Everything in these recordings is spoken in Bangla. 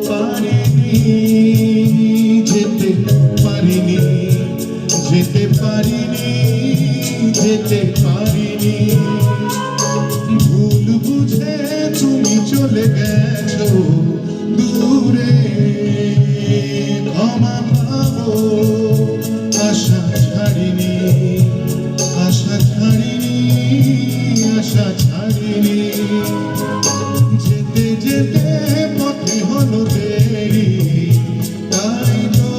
পারিনি, যেতে পারিনি, যেতে পারিনি, যেতে পারিনি। ভুল বুঝে তুমি চলে গেছো দূরে, ক্ষমা পাবো আশা ছাড়িনি, আশা ছাড়িনি, আশা ছাড়িনি। যেতে যেতে পথে হলো দেরি, তাই তো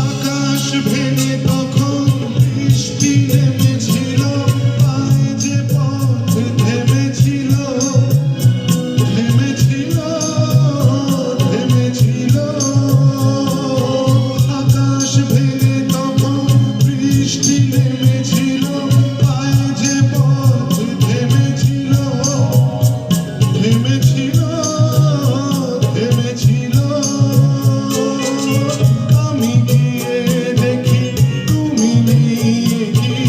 আকাশ ভেঙে তখন বৃষ্টি নেমেছিল, পায়ে যে পথ থেমেছিল, থেমেছিল, থেমেছিল। আকাশ ভেঙে তখন বৃষ্টি নেমেছিল, পায়ে যে পথ থেমেছিল, থেমেছিল, থেমেছিল। আমি গিয়ে দেখি তুমি নেই, কি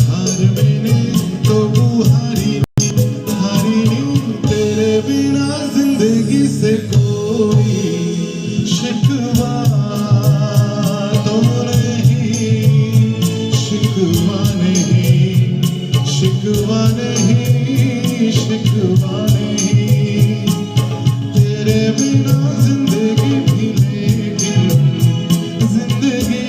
হার মেনে তবু হারিনি, হারিনি। तेरे बिना जिंदगी से कोई शिकवा तो नहीं, शिकवा नहीं, शिकवा नहीं, शिकवा नहीं। तेरे बिना जिंदगी भी लेकिन जिंदगी।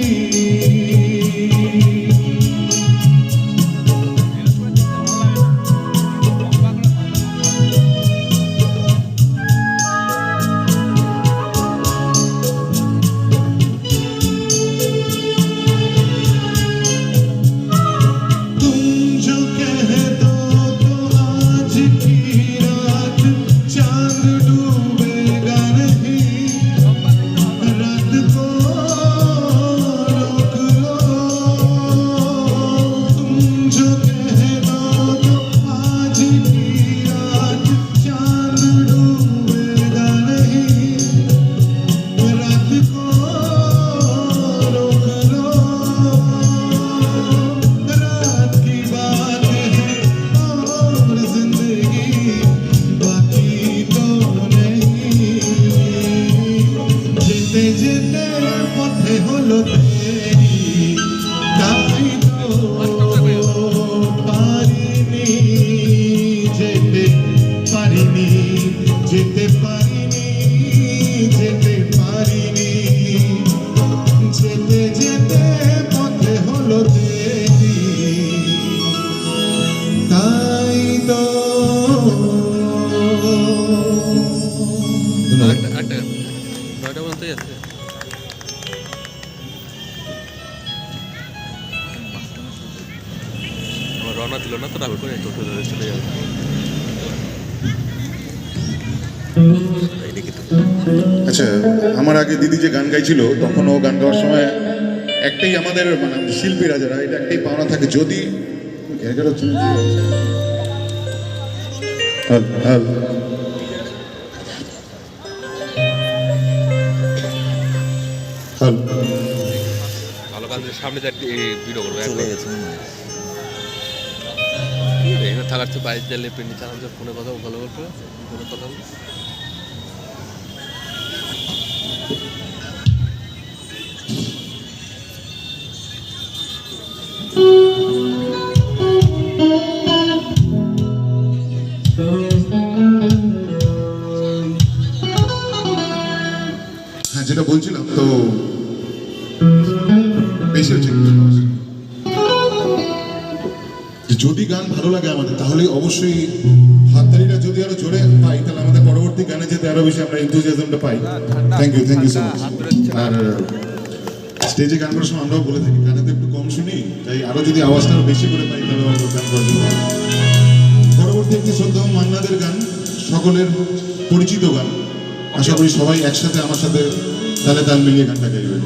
तुम जो कह दो तो आज की रात चांद डूबेगा नहीं, रात को रोक लो। तुम जो कह दो तो आज की रात चांद डूबेगा नहीं, रात को रोक लो। रात की बात है और जिंदगी बाकी तो नहीं। যেতে যেতে পথে হলো দেরি, তাই তো পারিনি, যেতে পারিনি, যেতে পারিনি, যেতে পারিনি। যেতে যেতে পথে হলো দেরি, তাই তো। নয়টা পর্যন্তই আছে। আমার রওনা দিল না তো, রাগ করে টোটো ধরে চলে যাবে। আচ্ছা, আমার আগে দিদি যে গান গাইছিল তখন ও গান গাওয়ার সময় একটাই আমাদের মানে শিল্পীরা যারা, এটা একটাই পাওনা থাকে, যদি ভালো কাজ সামনে ভিডিও করবো। এখানে থাকার চেয়ে বাইরে চাইলে পেন্টি চালান, ফোনে কথা ভালো করবো, ফোনে কথা বলবো। হ্যাঁ, যেটা বলছিলাম তো বেশি হচ্ছে। যদি গান ভালো লাগে আমাদের, তাহলে অবশ্যই হাততালিটা যদি আরো জোরে পাই, তাহলে আমাদের পরবর্তী গানে যেতে আরো বেশি আমরা এনথুজিয়াজমটা পাই। Thank you, thank you so much. আর স্টেজে গান করার সময় আমরাও বলে থাকি গানে তো একটু কম শুনি, তাই আরো যদি আওয়াজটা আরো বেশি করে পাই তাহলে আমরা গান করার জন্য। পরবর্তী একটি শ্রদ্ধা মান্নাদের গান, সকলের পরিচিত গান। আশা করি সবাই একসাথে আমার সাথে তালে তাল মিলিয়ে গানটা গাইবেন।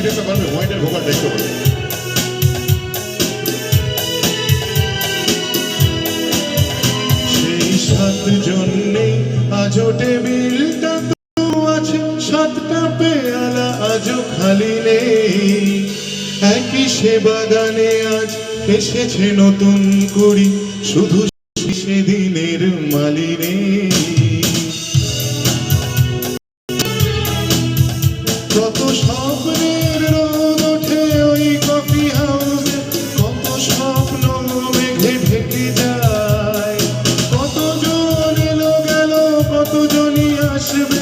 একটা পারবে, হোয়াইটের ভোকালটা একটু পারবে। সেই 7 জন নেই আজও টেবিলটা তো আছে, 7টা পেয়ালা আজও খালি নেই। একই সে বাগানে আজ এসেছে নতুন কুড়ি, শুধু সেদিনের মালি নেই। কত স্বপ্নের রোদ ওঠে ওই কফি হাউসে, কত স্বপ্ন মেঘে ঢেকে যায়। কতজন এলো গেল, কতজনই আসবে,